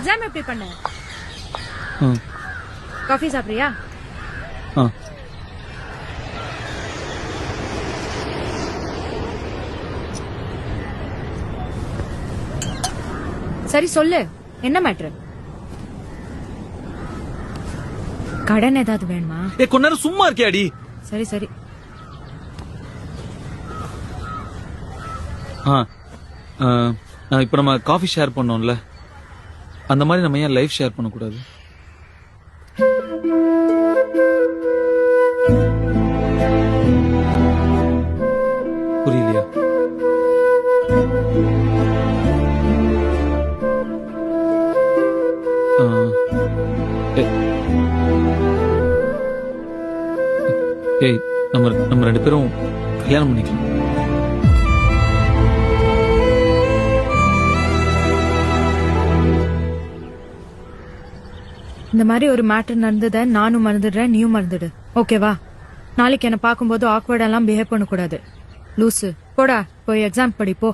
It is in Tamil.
எக்ஸாம் எப்படி பண்ண? காஃபி சாப்பிடுறியா? சரி சொல்லு, என்ன மேட்ரு? கடன் ஏதாவது வேணுமா? கொஞ்ச நேரம் சும்மா இருக்கியாடி? சரி சரி. இப்ப நம்ம காஃபி ஷேர் பண்ணோம்ல, அந்த மாதிரி நம்ம ஏன் லைஃப் ஷேர் பண்ணக்கூடாது? புரியலையா? ஏய், நம்ம ரெண்டு பேரும் கல்யாணம் பண்ணிக்கலாம். இந்த மாதிரி ஒரு மேட்டர் நடந்தத நானும் மறந்துடுறேன், நீயும் மறந்துடு. ஓகேவா? நாளைக்கு என்ன பார்க்கும்போது ஆக்வர்ட் எல்லாம் பிஹேவ் பண்ணக்கூடாது. லூசு, போடா போய் எக்ஸாம் படி போ.